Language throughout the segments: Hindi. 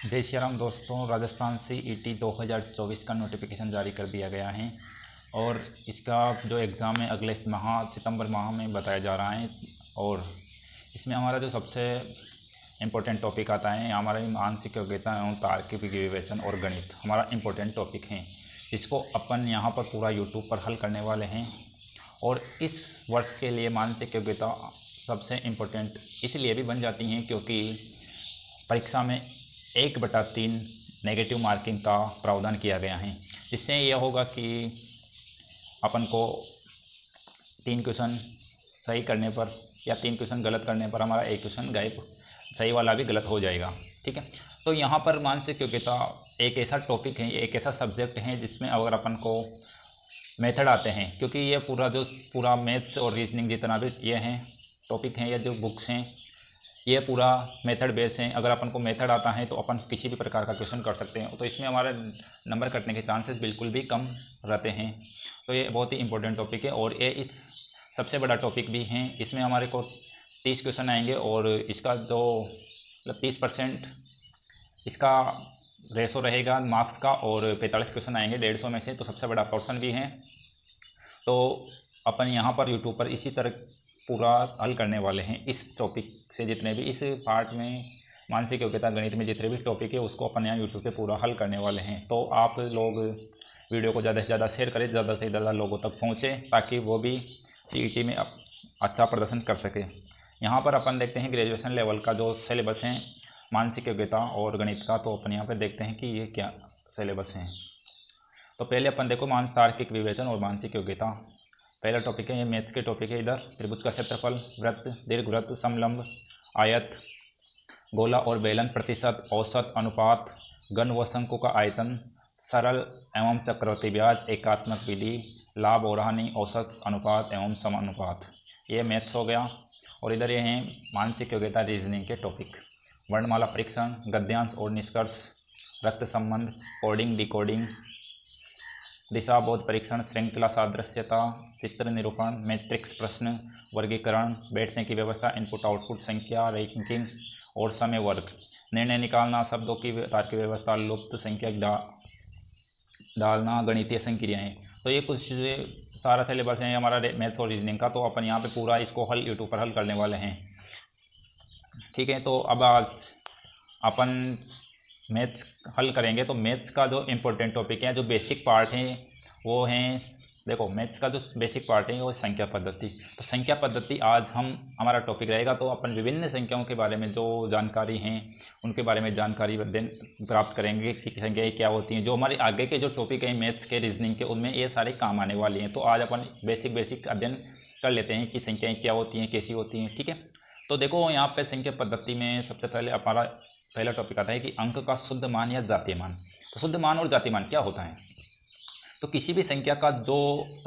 जय श्री राम दोस्तों। राजस्थान CET 2024 का नोटिफिकेशन जारी कर दिया गया है और इसका जो एग्ज़ाम है अगले माह सितंबर माह में बताया जा रहा है। और इसमें हमारा जो सबसे इम्पोर्टेंट टॉपिक आता है हमारा मानसिक योग्यता एवं तार्किक विवेचन और गणित हमारा इम्पोर्टेंट टॉपिक है। इसको अपन यहाँ पर पूरा यूट्यूब पर हल करने वाले हैं। और इस वर्ष के लिए मानसिक योग्यता सबसे इम्पोर्टेंट इसलिए भी बन जाती हैं क्योंकि परीक्षा में 1/3 नेगेटिव मार्किंग का प्रावधान किया गया है। इससे यह होगा कि अपन को 3 क्वेश्चन सही करने पर या 3 क्वेश्चन गलत करने पर हमारा 1 क्वेश्चन गायब, सही वाला भी गलत हो जाएगा। ठीक है, तो यहाँ पर मानसिक योग्यता एक ऐसा टॉपिक है, एक ऐसा सब्जेक्ट है जिसमें अगर अपन को मेथड आते हैं, क्योंकि ये पूरा मैथ्स और रीजनिंग जितना भी ये हैं टॉपिक हैं या जो बुक्स हैं ये पूरा मेथड बेस है। अगर अपन को मेथड आता है तो अपन किसी भी प्रकार का क्वेश्चन कर सकते हैं, तो इसमें हमारे नंबर कटने के चांसेस बिल्कुल भी कम रहते हैं। तो ये बहुत ही इंपॉर्टेंट टॉपिक है और ये इस सबसे बड़ा टॉपिक भी है। इसमें हमारे को 30 क्वेश्चन आएंगे और इसका जो 30% इसका रेशो रहेगा मार्क्स का और 45 क्वेश्चन आएंगे 150 में से, तो सबसे बड़ा पोर्शन भी है। तो अपन यहाँ पर यूट्यूब पर इसी तरह पूरा हल करने वाले हैं इस टॉपिक से। जितने भी इस पार्ट में मानसिक योग्यता गणित में जितने भी टॉपिक है उसको अपन यहाँ यूट्यूब पे पूरा हल करने वाले हैं। तो आप लोग वीडियो को ज़्यादा से ज़्यादा शेयर करें, ज़्यादा से ज़्यादा लोगों तक पहुँचे ताकि वो भी CET में अच्छा प्रदर्शन कर सके। यहाँ पर अपन देखते हैं ग्रेजुएशन लेवल का जो सिलेबस है मानसिक योग्यता और गणित का, तो अपन यहाँ पर देखते हैं कि ये क्या सिलेबस हैं। तो पहले अपन देखो तार्किक विवेचन और मानसिक योग्यता। पहला टॉपिक है, ये मैथ्स के टॉपिक है। इधर त्रिभुज का क्षेत्रफल, वृत्त, दीर्घवृत्त, समलंब, आयत, गोला और बेलन, प्रतिशत, औसत, अनुपात, घन व शंकु का आयतन, सरल एवं चक्रवृद्धि ब्याज, एकात्मक विधि, लाभ और हानि, औसत, अनुपात एवं समानुपात। ये मैथ्स हो गया। और इधर ये हैं मानसिक योग्यता रीजनिंग के टॉपिक, वर्णमाला परीक्षण, गद्यांश और निष्कर्ष, रक्त संबंध, कोडिंग डिकोडिंग, दिशा बोध परीक्षण, श्रृंखला सादृश्यता, चित्र निरूपण, मैट्रिक्स प्रश्न, वर्गीकरण, बैठने की व्यवस्था, इनपुट आउटपुट, संख्या, रैंकिंग और समय वर्ग, निर्णय निकालना, शब्दों की तार्किक व्यवस्था, लुप्त संख्या डालना, गणितीय संक्रियाएं। तो ये कुछ सारा सिलेबस है हमारा मैथ्स और रीजनिंग का। तो अपन यहाँ पे पूरा इसको हल यूट्यूब पर हल करने वाले हैं। ठीक है, तो अब आज अपन मैथ्स हल करेंगे। तो मैथ्स का जो इम्पोर्टेंट टॉपिक है, जो बेसिक पार्ट है वो हैं, देखो मैथ्स का जो बेसिक पार्ट है वो संख्या पद्धति। तो संख्या पद्धति आज हमारा टॉपिक रहेगा। तो अपन विभिन्न संख्याओं के बारे में जो जानकारी हैं उनके बारे में जानकारी प्राप्त करेंगे कि संख्याएँ क्या होती हैं। जो हमारे आगे के जो टॉपिक हैं मैथ्स के रीजनिंग के, उनमें ये सारे काम आने वाली हैं। तो आज अपन बेसिक अध्ययन कर लेते हैं कि संख्याएँ क्या होती हैं, कैसी होती हैं। ठीक है, तो देखो यहाँ पे संख्या पद्धति में सबसे पहले हमारा पहला टॉपिक आता है कि अंक का शुद्ध मान या जातीय मान। तो शुद्ध मान और जातीय मान क्या होता है? तो किसी भी संख्या का जो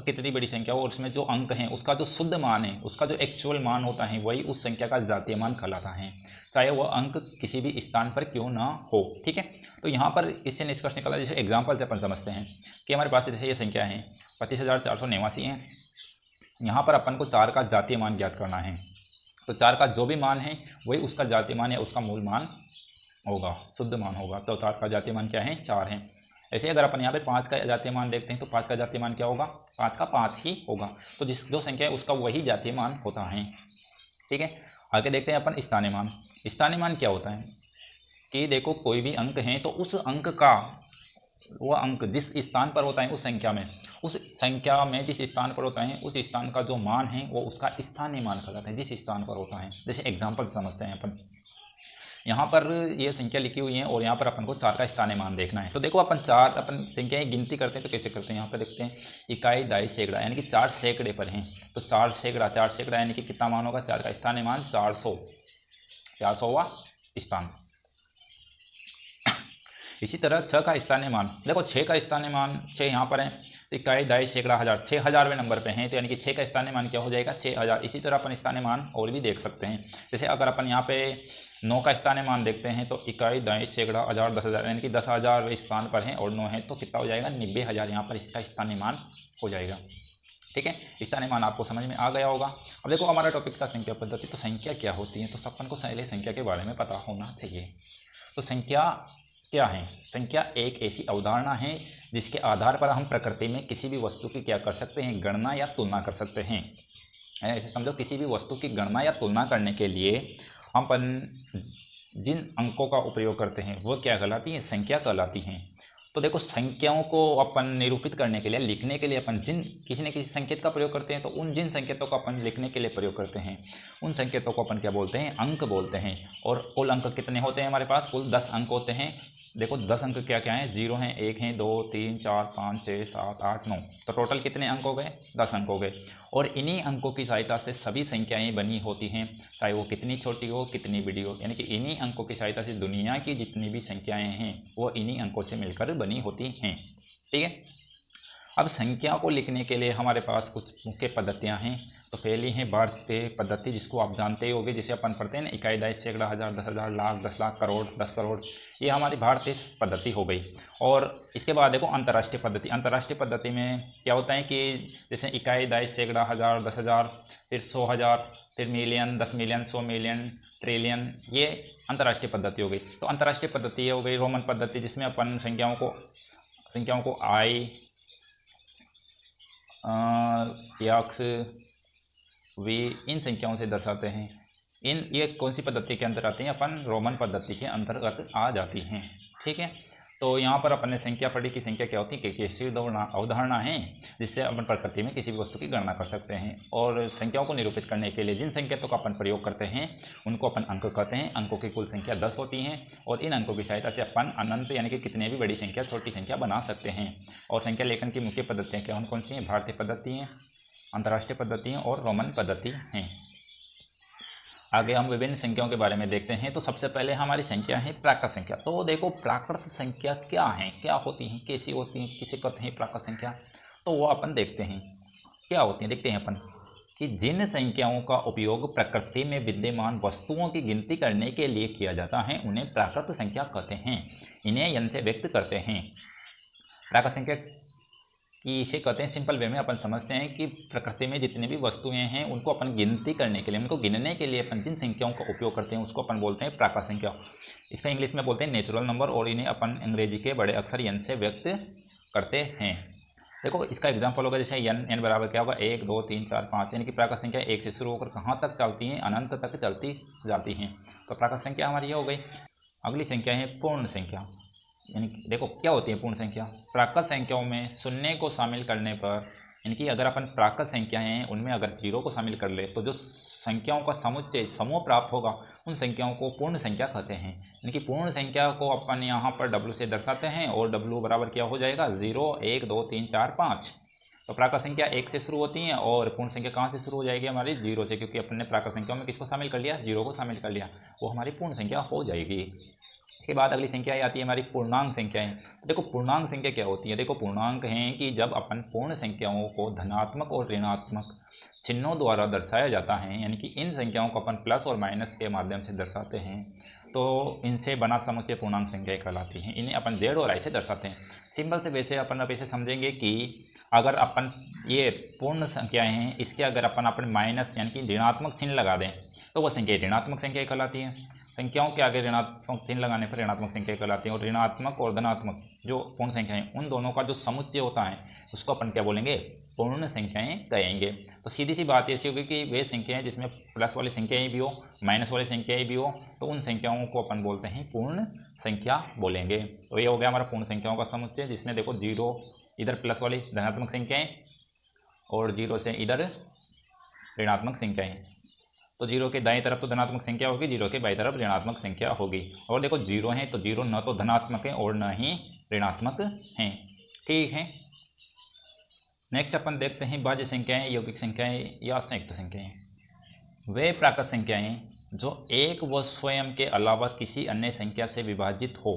कितनी बड़ी संख्या हो और उसमें जो अंक हैं उसका जो शुद्ध मान है, उसका जो एक्चुअल मान होता है वही उस संख्या का जातीय मान कहलाता है, चाहे वह अंक किसी भी स्थान पर क्यों ना हो। ठीक है, तो यहाँ पर इससे निष्कर्ष निकला, जैसे एग्जाम्पल से अपन समझते हैं कि हमारे पास जैसे ये संख्या है 25,489 है। यहाँ पर अपन को 4 का जातीय मान ज्ञात करना है। तो 4 का जो भी मान है वही उसका जातीय मान या उसका मूल मान होगा, शुद्ध मान होगा। तो 4 का जातीय मान क्या है? 4 है। ऐसे अगर अपन यहाँ पे 5 का जातीय मान देखते हैं तो 5 का जातीय मान क्या होगा? 5 का 5 ही होगा। तो जो संख्या है उसका वही जातीय मान होता है। ठीक है, आगे देखते हैं अपन स्थानीय मान। स्थानीय मान क्या होता है कि देखो कोई भी अंक है तो उस अंक का वह अंक जिस स्थान पर होता है उस संख्या में जिस स्थान पर होता है उस स्थान का जो मान है वो उसका स्थानीय मान कहलाता है, जिस स्थान पर होता है। जैसे एग्जाम्पल समझते हैं अपन, यहाँ पर ये संख्या लिखी हुई है और यहाँ पर अपन को 4 का स्थानीय मान देखना है। तो देखो अपन संख्याएं गिनती करते हैं तो कैसे करते हैं? यहाँ पर देखते हैं इकाई, दाई, सैकड़ा, यानी कि 4 सैकड़े पर हैं। तो 4 सैकड़ा यानी कि कितना मान होगा? 4 का स्थानीय मान 400वां स्थान। इसी तरह 6 का स्थानीय मान, देखो 6 का स्थानीय मान 6 यहाँ पर है, इकाई, दाई, सैकड़ा, हजार, 6000वें नंबर पे हैं, तो यानी कि 6 का स्थानीय मान क्या हो जाएगा? 6000। इसी तरह अपन स्थानीय मान और भी देख सकते हैं। जैसे अगर अपन यहाँ पे 9 का स्थानीय मान देखते हैं तो इकाई, दाई, सैकड़ा, हजार, 10,000, यानी कि 10,000वें स्थान पर है और 9 है तो कितना हो जाएगा? 90,000 यहाँ पर इसका स्थानीय मान हो जाएगा। ठीक है, स्थानीय मान आपको समझ में आ गया होगा। अब देखो हमारा टॉपिक था संख्या पद्धति। तो संख्या क्या होती है? तो अपन को पहले संख्या के बारे में पता होना चाहिए। तो संख्या क्या हैं? संख्या एक ऐसी अवधारणा है जिसके आधार पर हम प्रकृति में किसी भी वस्तु की क्या कर सकते हैं? गणना या तुलना कर सकते हैं। ऐसे समझो, किसी भी वस्तु की गणना या तुलना करने के लिए हम जिन अंकों का उपयोग करते हैं वो क्या कहलाती हैं? संख्या कहलाती हैं। तो देखो, संख्याओं को अपन निरूपित करने के लिए, लिखने के लिए अपन किसी न किसी संकेत का प्रयोग करते हैं। तो जिन संकेतों का अपन लिखने के लिए प्रयोग करते हैं उन संकेतों को अपन क्या बोलते हैं? अंक बोलते हैं। और कुल अंक कितने होते हैं हमारे पास? कुल 10 अंक होते हैं। देखो 10 अंक क्या क्या हैं? 0 हैं, 1 हैं, 2, 3, 4, 5, 6, 7, 8, 9। तो टोटल कितने अंक हो गए? 10 अंक हो गए। और इन्हीं अंकों की सहायता से सभी संख्याएं बनी होती हैं, चाहे वो कितनी छोटी हो कितनी बड़ी हो। यानी कि इन्हीं अंकों की सहायता से दुनिया की जितनी भी संख्याएं हैं वो इन्हीं अंकों से मिलकर बनी होती हैं। ठीक है। अब संख्या को लिखने के लिए हमारे पास कुछ मुख्य पद्धतियाँ हैं। तो पहली है भारतीय पद्धति, जिसको आप जानते ही होंगे, जिसे अपन पढ़ते हैं ना, इकाई, दशक, सैकड़ा, हजार, 10,000, लाख, 10 लाख, करोड़, 10 करोड़। ये हमारी भारतीय पद्धति हो गई। और इसके बाद देखो अंतर्राष्ट्रीय पद्धति। अंतर्राष्ट्रीय पद्धति में क्या होता है कि जैसे इकाई, दशक, सैकड़ा, हजार, 10,000, फिर 100,000, फिर मिलियन, 10 मिलियन, 100 मिलियन, ट्रिलियन, ये अंतर्राष्ट्रीय पद्धति हो गई। तो अंतर्राष्ट्रीय पद्धति ये हो गई रोमन पद्धति, जिसमें अपन संख्याओं को आई, यक्स, वी, इन संख्याओं से दर्शाते हैं। ये कौन सी पद्धति के अंतर्गत आती हैं? अपन रोमन पद्धति के अंतर्गत आ जाती हैं। ठीक है। तो यहाँ पर अपन ने संख्या पढ़ी कि संख्या क्या होती है, कि ऐसी अवधारणा है जिससे अपन प्रकृति में किसी भी वस्तु की गणना कर सकते हैं। और संख्याओं को निरूपित करने के लिए जिन संकेतों का अपन प्रयोग करते हैं उनको अपन अंक कहते हैं। अंकों की कुल संख्या 10 होती हैं और इन अंकों की सहायता से अपन अनंत यानी कि कितने भी बड़ी संख्या, छोटी संख्या बना सकते हैं। और संख्या लेखन की मुख्य पद्धतियाँ क्या कौन सी हैं? भारतीय पद्धति हैं, अंतर्राष्ट्रीय पद्धति हैं और रोमन पद्धति हैं। आगे हम विभिन्न संख्याओं के बारे में देखते हैं। तो सबसे पहले हमारी संख्या है प्राकृत संख्या। तो देखो, प्राकृत संख्या क्या है, क्या होती हैं, कैसी होती हैं, किसे कहते हैं प्राकृत संख्या? तो वो अपन देखते हैं क्या होती हैं। देखते हैं अपन कि जिन संख्याओं का उपयोग प्रकृति में विद्यमान वस्तुओं की गिनती करने के लिए किया जाता है उन्हें प्राकृत संख्या कहते हैं। इन्हें यन से व्यक्त करते हैं। प्राकृत संख्या कि इसे कहते हैं, सिंपल वे में अपन समझते हैं कि प्रकृति में जितनी भी वस्तुएं हैं उनको अपन गिनती करने के लिए, उनको गिनने के लिए अपन जिन संख्याओं का उपयोग करते हैं उसको अपन बोलते हैं प्राकृत संख्या। इसका इंग्लिश में बोलते हैं नेचुरल नंबर, और इन्हें अपन अंग्रेजी के बड़े अक्षर एन से व्यक्त करते हैं। देखो, इसका एग्जाम्पल होगा जैसे एन बराबर क्या होगा? 1, 2, 3, 4, 5। यानी कि प्राकृत संख्या 1 से शुरू होकर कहाँ तक चलती हैं? अनंत तक चलती जाती हैं। तो प्राकृत संख्या हमारी ये हो गई। अगली संख्या है पूर्ण संख्या। यानी कि देखो क्या होती है पूर्ण संख्या? प्राकृत संख्याओं में शून्य को शामिल करने पर, यानी कि अगर अपन प्राकृत संख्याएं हैं उनमें अगर 0 को शामिल कर ले तो जो संख्याओं का समुच्चय समूह प्राप्त होगा उन संख्याओं को पूर्ण संख्या कहते हैं। यानी कि पूर्ण संख्या को अपन यहाँ पर W से दर्शाते हैं और W बराबर क्या हो जाएगा? 0, 1, 2, 3, 4, 5। तो प्राकृत संख्या 1 से शुरू होती है और पूर्ण संख्या कहाँ से शुरू हो जाएगी? हमारी 0 से, क्योंकि अपन ने प्राकृत संख्याओं में किसको शामिल कर लिया? 0 को शामिल कर लिया। वो हमारी पूर्ण संख्या हो जाएगी। इसके बाद अगली संख्या आती है हमारी पूर्णांक संख्याएं। देखो, पूर्णांक संख्या क्या होती है? देखो, पूर्णांक हैं कि जब अपन पूर्ण संख्याओं को धनात्मक और ऋणात्मक चिन्हों द्वारा दर्शाया जाता है, यानी कि इन संख्याओं को अपन प्लस और माइनस के माध्यम से दर्शाते हैं, तो इनसे बना समुच्चय पूर्णांक संख्याएं कहलाती हैं। इन्हें अपन Z और I से दर्शाते हैं। सिंपल से वैसे अपन अब ऐसे समझेंगे कि अगर अपन ये पूर्ण संख्याएं हैं, इसके अगर अपन माइनस यानी कि ऋणात्मक चिन्ह लगा दें तो वह संख्या ऋणात्मक संख्या कहलाती है। संख्याओं के आगे ऋणात्मक चिन्ह लगाने पर ऋणात्मक संख्या कहलाती है। और ऋणात्मक और धनात्मक जो पूर्ण संख्याएं उन दोनों का जो समुच्चय होता है उसको अपन क्या बोलेंगे? पूर्ण संख्याएं कहेंगे। तो सीधी सी बात ऐसी होगी कि वे संख्याएं जिसमें प्लस वाली संख्याएं भी हो, माइनस वाली संख्याएं भी हो, तो उन संख्याओं को अपन बोलते हैं पूर्ण संख्या बोलेंगे। तो ये हो गया हमारा पूर्ण संख्याओं का समुच्चय, जिसमें देखो 0 इधर प्लस वाली धनात्मक संख्याएं और 0 से इधर ऋणात्मक संख्याएं। तो 0 के दाएं तरफ तो धनात्मक संख्या होगी, 0 के बाईं तरफ ऋणात्मक संख्या होगी। और देखो 0 है तो 0 न तो धनात्मक है और न ही ऋणात्मक हैं। ठीक है। नेक्स्ट अपन देखते हैं भाज्य संख्याएं, यौगिक संख्याएं या संयुक्त संख्याएं। वे प्राकृत संख्याएं जो एक व स्वयं के अलावा किसी अन्य संख्या से विभाजित हो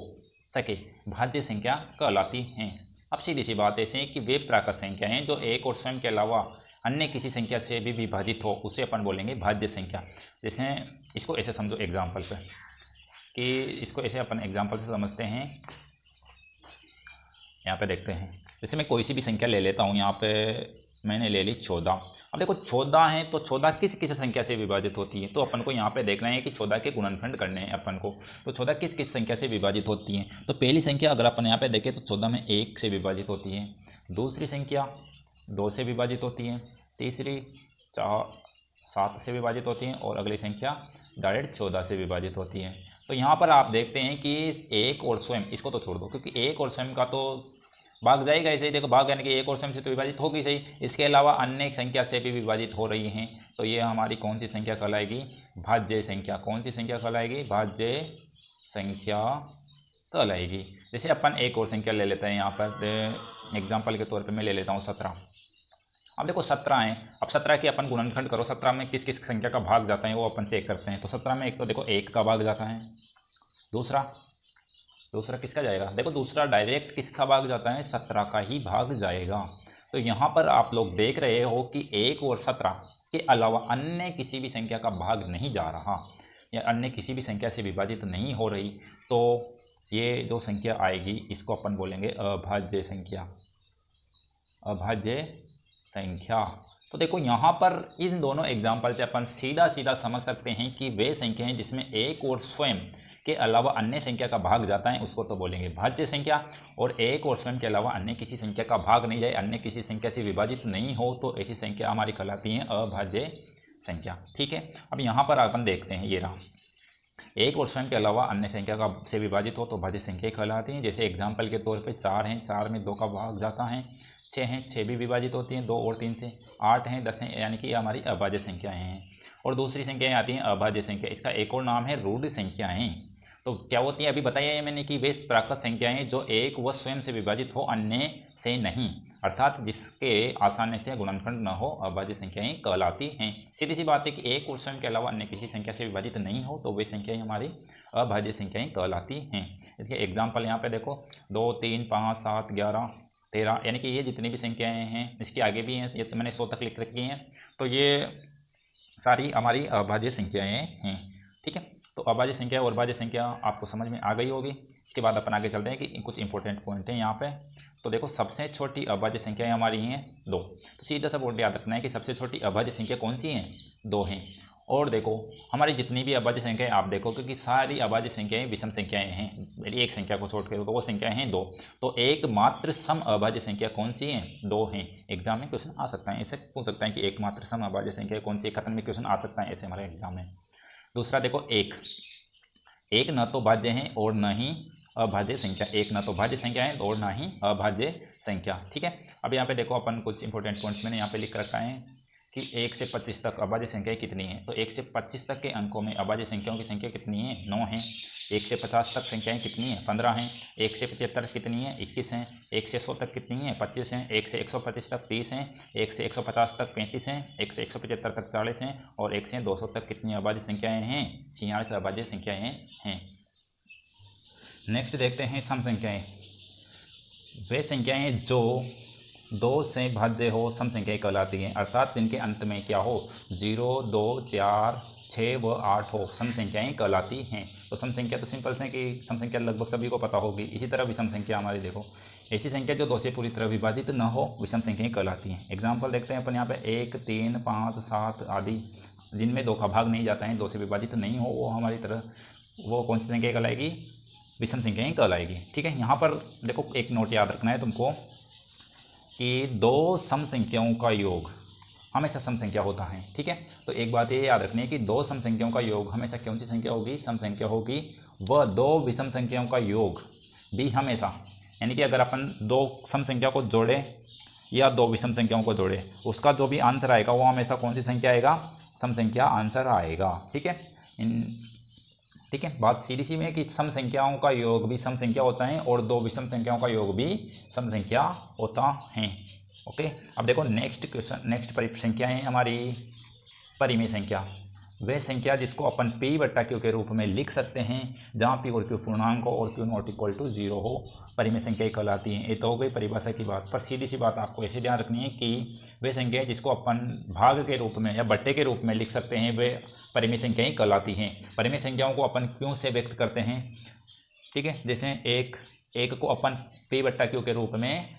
सके भाज्य संख्या कहलाती हैं। अब सीधी सी बात ऐसे है कि वे प्राकृत संख्याएं जो एक और स्वयं के अलावा अन्य किसी संख्या से भी विभाजित हो उसे अपन बोलेंगे भाज्य संख्या। जैसे इसको ऐसे समझो एग्जाम्पल से, कि इसको ऐसे अपन एग्जाम्पल से समझते हैं। यहाँ पे देखते हैं, जैसे मैं कोई सी भी संख्या ले लेता हूँ, यहाँ पे मैंने ले ली 14। अब देखो 14 है तो 14 किस किस संख्या से विभाजित होती है, तो अपन को यहाँ पे देखना है कि 14 के गुणनखंड करने हैं अपन को। तो 14 किस किस संख्या से विभाजित होती है, तो पहली संख्या अगर अपन यहाँ पे देखें तो 14 में 1 से विभाजित होती है, दूसरी संख्या 2 से विभाजित होती है, तीसरी 7 से विभाजित होती है, और अगली संख्या डायरेक्ट 14 से विभाजित होती है। तो यहाँ पर आप देखते हैं कि 1 और स्वयं, इसको तो छोड़ दो क्योंकि 1 और स्वयं का तो भाग जाएगा ऐसे ही, देखो भाग यानी कि 1 और स्वयं से तो विभाजित होगी सही, इसके अलावा अन्य संख्या से भी विभाजित हो रही हैं, तो ये हमारी कौन सी संख्या कहलाएगी, भाज्य संख्या। कौन सी संख्या कहलाएगी, भाज्य संख्या कहलाएगी। जैसे अपन एक और संख्या ले लेते हैं, यहाँ पर एग्जाम्पल के तौर पर मैं ले लेता हूँ 17। अब देखो 17 है, अब 17 की अपन गुणनखंड करो, 17 में किस किस संख्या का भाग जाता है वो अपन चेक करते हैं। तो 17 में एक तो देखो 1 का भाग जाता है, दूसरा किसका जाएगा, देखो दूसरा डायरेक्ट किसका भाग जाता है, 17 का ही भाग जाएगा। तो यहाँ पर आप लोग देख रहे हो कि 1 और 17 के अलावा अन्य किसी भी संख्या का भाग नहीं जा रहा या अन्य किसी भी संख्या से विभाजित नहीं हो रही, तो ये जो संख्या आएगी इसको अपन बोलेंगे अभाज्य संख्या, अभाज्य संख्या। तो देखो यहाँ पर इन दोनों एग्जाम्पल से अपन सीधा सीधा समझ सकते हैं कि वे संख्याएं जिसमें 1 और स्वयं के अलावा अन्य संख्या का भाग जाता है उसको तो बोलेंगे भाज्य संख्या, और 1 और स्वयं के अलावा अन्य किसी संख्या का भाग नहीं जाए, अन्य किसी संख्या से विभाजित नहीं हो, तो ऐसी संख्या हमारी कहलाती है अभाज्य संख्या। ठीक है, अब यहाँ पर अपन देखते हैं, ये रहा 1 और स्वयं के अलावा अन्य संख्या का से विभाजित हो तो भाज्य संख्या कहलाती है। जैसे एग्जाम्पल के तौर पर 4 हैं, 4 में 2 का भाग जाता है, 6 हैं, 6 भी विभाजित होती हैं 2 और 3 से, 8 हैं, 10 हैं, यानी कि ये हमारी अभाज्य संख्याएं हैं। और दूसरी संख्याएं आती हैं अभाज्य संख्या, इसका एक और नाम है रूढ़ संख्याएं। तो क्या होती है, अभी बताया है मैंने कि वे प्राकृत संख्याएं जो 1 व स्वयं से विभाजित हो, अन्य से नहीं, अर्थात जिसके आसानी से गुणनखंड न हो, अभाज्य संख्याएं कहलाती हैं। सीधी सी बात है कि 1 और स्वयं के अलावा अन्य किसी संख्या से विभाजित नहीं हो तो वे संख्याएं हमारी अभाज्य संख्याएं कहलाती हैं। इसके एग्जाम्पल यहाँ पे देखो 2, 3, 5, 7, 11, 13, यानी कि ये जितनी भी संख्याएं हैं, इसके आगे भी हैं, ये तो मैंने 100 तक लिख रखी हैं, तो ये सारी हमारी अभाज्य संख्याएं हैं। ठीक है, तो अभाज्य संख्या और भाज्य संख्या आपको समझ में आ गई होगी। इसके बाद अपन आगे चलते हैं कि कुछ इंपॉर्टेंट पॉइंट हैं यहाँ पे। तो देखो सबसे छोटी अभाज्य संख्याएं हमारी हैं 2, तो सीधा सा बोर्ड याद रखना है कि सबसे छोटी अभाज्य संख्या कौन सी है, 2 हैं। और देखो हमारी जितनी भी अभाज्य संख्याएं आप देखो क्योंकि सारी अभाज्य संख्याएं विषम संख्याएं हैं, मेरी एक संख्या को छोड़ कर तो वो संख्याएं हैं 2, तो एकमात्र सम अभाज्य संख्या कौन सी है, 2 हैं। एग्जाम में क्वेश्चन आ सकता है, ऐसे पूछ सकता है कि एकमात्र सम अभाज्य संख्या कौन सी है, खत्म में क्वेश्चन आ सकता है ऐसे हमारे एग्जाम में। दूसरा देखो 1 न तो भाज्य है और न ही अभाज्य संख्या, 1 न तो भाज्य संख्या है और न ही अभाज्य संख्या। ठीक है, अब यहाँ पे देखो अपन कुछ इंपॉर्टेंट पॉइंट्स मैंने यहाँ पे लिख रखा है कि 1 से 25 तक अभाज्य संख्या कितनी है, तो 1 से 25 तक के अंकों में अभाज्य संख्याओं की संख्या कितनी है, 9 है। 1 से 50 तक संख्याएं कितनी है, 15 हैं। 1 से 75 कितनी है, 21 हैं। 1 से 100 तक कितनी है, 25 हैं। 1 से 125 तक 30 हैं। 1 से 150 तक 35 हैं। 1 से 175 तक 40 हैं, और 1 से 200 तक कितनी अभाज्य संख्याएं हैं, 46 अभाज्य संख्याएं हैं। नेक्स्ट देखते हैं सम संख्याएं। वे संख्याएं जो 2 से भाज्य हो सम संख्याएं कहलाती हैं, अर्थात जिनके अंत में क्या हो, 0, 2, 4, 6 व 8 हो, सम संख्याएं कहलाती हैं। तो सम संख्या तो सिंपल से कि सम संख्या लगभग सभी को पता होगी। इसी तरह विषम संख्या हमारी देखो, ऐसी संख्या जो 2 से पूरी तरह विभाजित न हो विषम संख्याएं कहलाती हैं। एग्जाम्पल देखते हैं अपन यहाँ पे 1, 3, 5, 7 आदि, जिनमें 2 का भाग नहीं जाता है, 2 से विभाजित नहीं हो, वो हमारी तरह वो कौन सी संख्या कहलाएगी, विषम संख्याएं कहलाएगी। ठीक है, यहाँ पर देखो एक नोट याद रखना है तुमको कि 2 सम संख्याओं का योग हमेशा सम संख्या होता है। ठीक है, तो एक बात ये याद रखनी है कि 2 सम संख्याओं का योग हमेशा कौन सी संख्या होगी, सम संख्या होगी। वह 2 विषम संख्याओं का योग भी हमेशा, यानी कि अगर अपन 2 सम संख्या को जोड़े या 2 विषम संख्याओं को जोड़े, उसका जो भी आंसर आएगा वो हमेशा कौन सी संख्या आएगा, सम संख्या आंसर आएगा। ठीक है, ठीक है, बात सीधी सी में है कि सम संख्याओं का योग भी सम संख्या होता है और 2 विषम संख्याओं का योग भी सम संख्या होता है। ओके, अब देखो नेक्स्ट क्वेश्चन, नेक्स्ट संख्या है हमारी परिमेय संख्या। वह संख्या जिसको अपन p/q के रूप में लिख सकते हैं, जहाँ p और q पूर्णांक हो और q नॉट इक्वल टू 0 हो, परिमेय संख्या कहलाती हैं। ये तो हो गई परिभाषा की बात। पर सीधी सी बात आपको ऐसे ध्यान रखनी है कि वे संख्या जिसको अपन भाग के रूप में या बट्टे के रूप में लिख सकते हैं, वे परिमेय संख्याएं कहलाती हैं। परिमेय संख्याओं को अपन क्यों से व्यक्त करते हैं, ठीक है, जैसे एक को अपन p/q के रूप में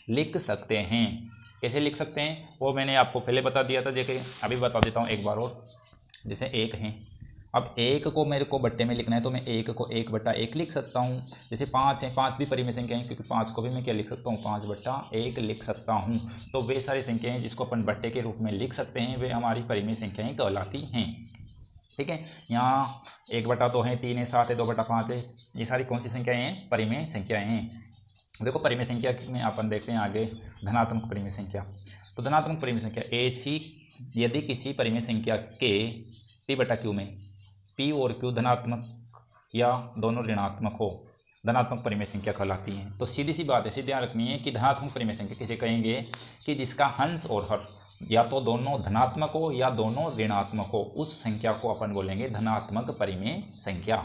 लिख सकते हैं। कैसे लिख सकते हैं वो मैंने आपको पहले बता दिया था, जैसे अभी बता देता हूँ एक बार और। जैसे 1 है, अब 1 को मेरे को बट्टे में लिखना है तो मैं 1 को 1/1 लिख सकता हूँ। जैसे 5 है, 5 भी परिमेय संख्या है क्योंकि 5 को भी मैं क्या लिख सकता हूँ, 5/1 लिख सकता हूँ। तो वे सारी संख्याएं जिसको अपन बट्टे के रूप में लिख सकते हैं वे हमारी परिमेय संख्याएं कहलाती हैं। ठीक है, यहाँ 1/2 है, 3 है, 7 है, 2/5 है, ये सारी कौन सी संख्याएं हैं, परिमेय संख्याएं हैं। देखो परिमेय संख्या में अपन देखते हैं आगे धनात्मक परिमेय संख्या। तो धनात्मक परिमेय संख्या ऐसी यदि किसी परिमेय संख्या के p/q में p और q धनात्मक या दोनों ऋणात्मक हो, धनात्मक परिमेय संख्या कहलाती हैं। तो सीधी सी बात है, ध्यान रखनी है कि धनात्मक परिमेय संख्या किसे कहेंगे कि जिसका हंस और हर या तो दोनों धनात्मक हो या दोनों ऋणात्मक हो, उस संख्या को अपन बोलेंगे धनात्मक परिमेय संख्या।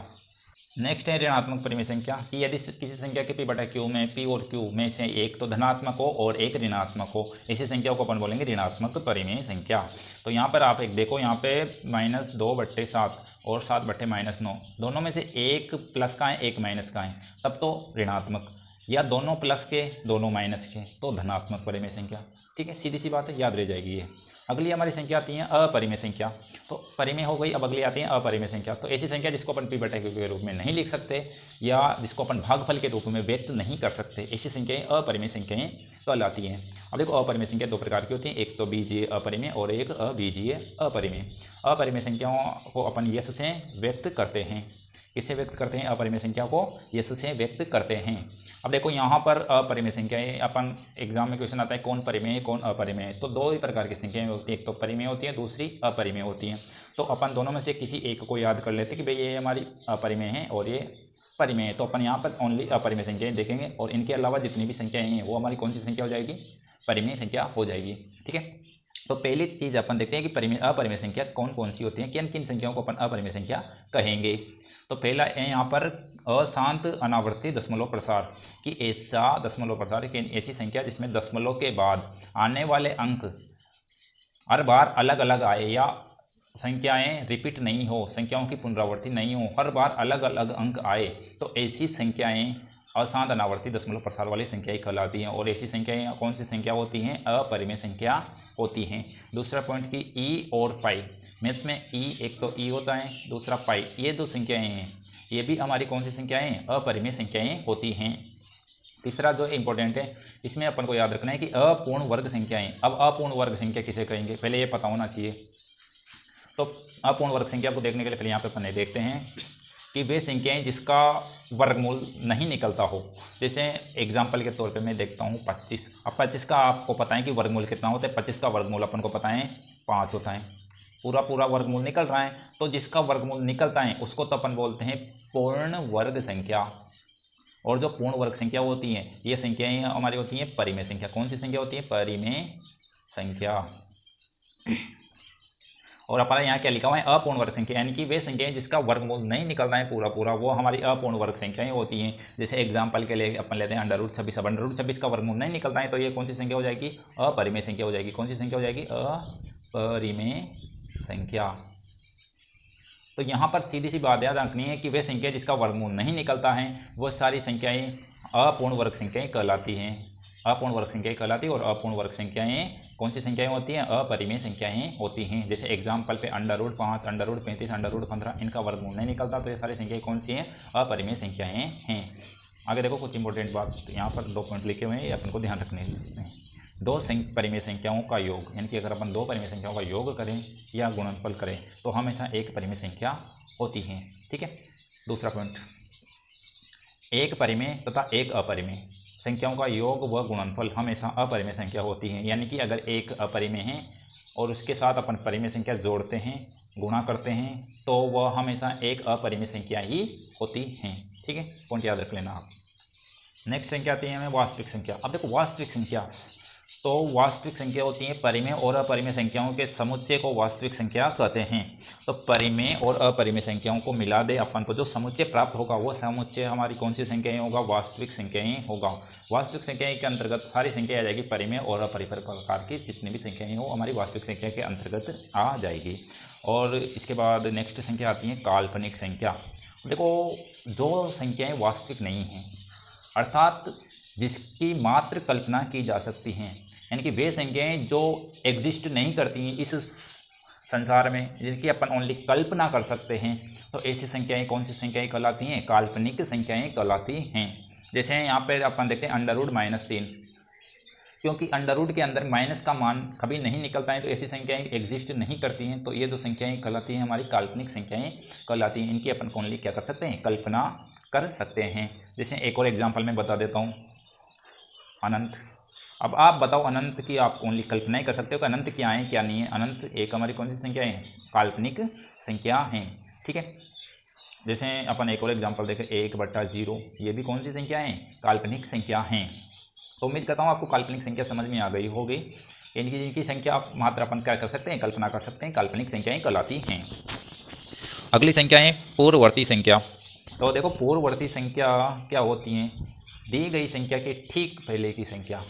नेक्स्ट है ऋणात्मक परिमेय संख्या कि यदि किसी संख्या के p/q में p और q में से एक तो धनात्मक हो और एक ऋणात्मक हो, ऐसी संख्या को अपन बोलेंगे ऋणात्मक परिमेय संख्या। तो यहाँ पर आप एक देखो, यहाँ पे -2/7 और 7/-9 दोनों में से एक प्लस का है एक माइनस का है, तब तो ऋणात्मक, या दोनों प्लस के दोनों माइनस के तो धनात्मक परिमेय संख्या। ठीक है, सीधी सी बात है, याद रह जाएगी ये। अगली हमारी संख्या आती है अपरिमेय संख्या। तो परिमेय हो गई, अब अगली आती है अपरिमेय संख्या। तो ऐसी संख्या जिसको अपन p/q के रूप में नहीं लिख सकते या जिसको अपन भागफल के रूप में व्यक्त नहीं कर सकते, ऐसी संख्याएं अपरिमेय संख्याएं कहलाती हैं। अब देखो अपरिमेय संख्या दो प्रकार की होती हैं, एक तो बीजीय अपरिमेय और एक अबीजीय अपरिमेय। अपरिमेय संख्याओं को अपन यश से व्यक्त करते हैं। किससे व्यक्त करते हैं, अपरिमेय संख्या को यश से व्यक्त करते हैं। अब देखो यहाँ पर अपरिमेय संख्याएं, अपन एग्जाम में क्वेश्चन आता है कौन परिमेय है कौन अपरिमेय है, तो दो ही प्रकार की संख्याएं होती है, एक तो परिमेय होती है, दूसरी अपरिमेय होती है। तो अपन दोनों में से किसी एक को याद कर लेते हैं कि भाई ये हमारी अपरिमेय है और ये परिमेय है। तो अपन यहाँ पर ओनली अपरिमेय संख्याएं देखेंगे और इनके अलावा जितनी भी संख्याएं हैं वो हमारी कौन सी संख्या हो जाएगी, परिमेय संख्या हो जाएगी। ठीक है, तो पहली चीज़ अपन देखते हैं कि अपरिमेय संख्या कौन कौन सी होती है, किन किन संख्याओं को अपन अपरिमेय संख्या कहेंगे। तो पहला है यहाँ पर अशांत अनावर्ती दशमलव प्रसार कि ऐसा दशमलव प्रसार कि ऐसी संख्या जिसमें दशमलव के बाद आने वाले अंक हर बार अलग अलग आए या संख्याएं रिपीट नहीं हो, संख्याओं की पुनरावृत्ति नहीं हो, हर बार अलग अलग अंक आए, तो ऐसी संख्याएं अशांत अनावर्ती दशमलव प्रसार वाली संख्याएं कहलाती हैं। और ऐसी संख्याएं कौन सी संख्या होती हैं, अपरिमेय संख्या होती हैं। दूसरा पॉइंट की ई और पाई, मैथ्स में ई, एक तो ई होता है, दूसरा पाई, ये दो संख्याएं हैं, ये भी हमारी कौन सी संख्याएं, अपरिमेय संख्याएं होती हैं। तीसरा जो इंपॉर्टेंट है, इसमें अपन को याद रखना है कि अपूर्ण वर्ग संख्याएं। अब अपूर्ण वर्ग संख्या किसे कहेंगे, पहले ये पता होना चाहिए। तो अपूर्ण वर्ग संख्या को देखने के लिए पहले यहाँ पे अपन देखते हैं कि वे संख्याएं जिसका वर्गमूल नहीं निकलता हो। जैसे एग्जाम्पल के तौर पे मैं देखता हूँ 25। अब 25 का आपको पता है कि वर्गमूल कितना होता है, 25 का वर्गमूल अपन को पता है 5 होता है, पूरा वर्गमूल निकल रहा है। तो जिसका वर्गमूल निकलता है उसको तो अपन बोलते हैं पूर्ण वर्ग संख्या। और जो पूर्ण वर्ग संख्या होती है ये संख्याएं हमारी होती हैं परिमेय संख्या। कौन सी संख्या होती है, परिमेय संख्या। और अपना यहाँ क्या लिखा हुआ है, अपूर्ण वर्ग संख्या, यानी कि वे संख्याएं जिसका वर्गमूल नहीं निकल रहा है पूरा वो हमारी अपूर्ण वर्ग संख्याएं होती हैं। जैसे एग्जांपल के लिए अपन लेते हैं √26। अब √26 का वर्गमूल नहीं निकलता है तो ये कौन सी संख्या हो जाएगी, अपरिमेय संख्या हो जाएगी। कौन सी संख्या हो जाएगी, अपरिमेय संख्या। तो यहाँ पर सीधी सी बात याद रखनी है कि वे संख्या जिसका वर्गमूल नहीं निकलता है वो सारी संख्याएं अपूर्ण वर्ग संख्याएं कहलाती हैं, अपूर्ण वर्ग संख्याएं कहलाती है। और अपूर्ण वर्ग संख्याएं कौन सी संख्याएं होती हैं, अपरिमेय संख्याएं होती हैं। जैसे एग्जाम्पल पे √5, √35, √15 इनका वर्गमूल नहीं निकलता तो ये सारी संख्याएं कौन सी हैं, अपरिमेय संख्याएं हैं। आगे देखो कुछ इंपॉर्टेंट बात, यहाँ पर 2 पॉइंट लिखे हुए हैं, ये अपन को ध्यान रखने हैं। दो परिमेय संख्याओं का योग, यानी कि अगर अपन 2 परिमेय संख्याओं का योग करें या गुणनफल करें तो हमेशा एक परिमेय संख्या होती है। ठीक है, दूसरा पॉइंट, एक परिमेय तथा एक अपरिमेय संख्याओं का योग व गुणनफल हमेशा अपरिमेय संख्या होती है। यानी कि अगर एक अपरिमेय है और उसके साथ अपन परिमेय संख्या जोड़ते हैं, गुणा करते हैं, तो वह हमेशा एक अपरिमेय संख्या ही होती है। ठीक है, पॉइंट याद रख लेना आप। नेक्स्ट संख्या आती है हमें वास्तविक संख्या। अब देखो वास्तविक संख्या, तो वास्तविक संख्या होती है परिमेय और अपरिमेय संख्याओं के समुच्चय को वास्तविक संख्या कहते हैं। तो परिमेय और अपरिमेय संख्याओं को मिला दे अपन तो जो समुच्चय प्राप्त होगा वो समुच्चय हमारी कौन सी संख्याएं होगा, वास्तविक संख्याएं होगा। वास्तविक संख्याएं के अंतर्गत सारी संख्या आ जाएगी, परिमेय और अपरिमेय प्रकार की जितनी भी संख्याएं हो हमारी वास्तविक संख्या के अंतर्गत आ जाएगी। और इसके बाद नेक्स्ट संख्या आती है काल्पनिक संख्या। देखो जो संख्याएं वास्तविक नहीं हैं, अर्थात जिसकी मात्र कल्पना की जा सकती हैं, यानी कि वे संख्याएं जो एग्जिस्ट नहीं करती हैं इस संसार में, जिनकी अपन ओनली कल्पना कर सकते हैं, तो ऐसी संख्याएं कौन सी संख्याएं कहलाती हैं? काल्पनिक संख्याएं कहलाती हैं। जैसे यहाँ पे अपन देखते हैं √-3, क्योंकि अंडर के अंदर माइनस का मान कभी नहीं निकलता है, तो ऐसी संख्याएं एग्जिस्ट नहीं करती हैं, तो ये जो संख्याएं कहलाती हैं हमारी काल्पनिक संख्याएं कहलाती हैं। इनकी अपन ओनली क्या कर सकते हैं? कल्पना कर सकते हैं। जैसे एक और एग्जाम्पल में बता देता हूँ, अनंत। अब आप बताओ, अनंत की आप ओनली कल्पना ही कर सकते हो कि अनंत क्या है क्या नहीं है। अनंत एक हमारी कौन सी संख्या है? काल्पनिक संख्या है, ठीक है। जैसे अपन एक और एग्जाम्पल देखें, 1/0, ये भी कौन सी संख्या है? काल्पनिक संख्या है। तो उम्मीद करता हूँ आपको काल्पनिक संख्या समझ में आ गई होगी। इनकी संख्या मात्र अपन क्या कर सकते हैं? कल्पना कर सकते हैं, काल्पनिक संख्याएं कहलाती हैं। अगली संख्या है पूर्ववर्ती संख्या। तो देखो, पूर्ववर्ती संख्या क्या होती हैं? दी गई संख्या के ठीक पहले की संख्या,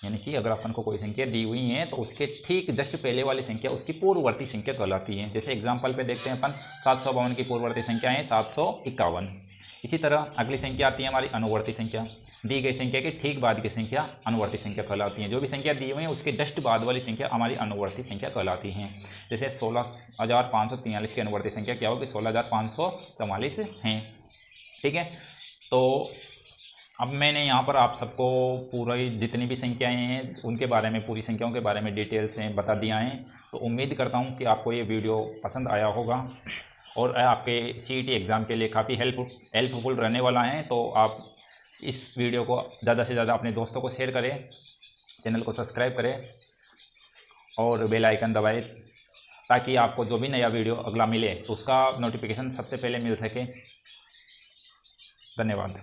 यानी कि अगर अपन को कोई संख्या दी हुई है तो उसके ठीक जस्ट पहले वाली संख्या उसकी पूर्ववर्ती संख्या कहलाती है। जैसे एग्जाम्पल पे देखते हैं अपन, 752 की पूर्ववर्ती संख्या है 751। इसी तरह अगली संख्या आती है हमारी अनुवर्ती संख्या। दी गई संख्या के ठीक बाद की संख्या अनुवर्ती संख्या कहलाती है। जो भी संख्या दी हुई है उसके जस्ट बाद वाली संख्या हमारी अनुवर्ती संख्या कहलाती है। जैसे 16,543 की अनुवर्ती संख्या क्या होगी? 16,544 है, ठीक है। तो अब मैंने यहाँ पर आप सबको पूरी जितनी भी संख्याएं हैं उनके बारे में, पूरी संख्याओं के बारे में डिटेल से बता दिया है। तो उम्मीद करता हूँ कि आपको ये वीडियो पसंद आया होगा और आपके CET एग्ज़ाम के लिए काफ़ी हेल्पफुल रहने वाला है। तो आप इस वीडियो को ज़्यादा से ज़्यादा अपने दोस्तों को शेयर करें, चैनल को सब्सक्राइब करें और बेल आइकन दबाएं, ताकि आपको जो भी नया वीडियो अगला मिले तो उसका नोटिफिकेशन सबसे पहले मिल सके। धन्यवाद।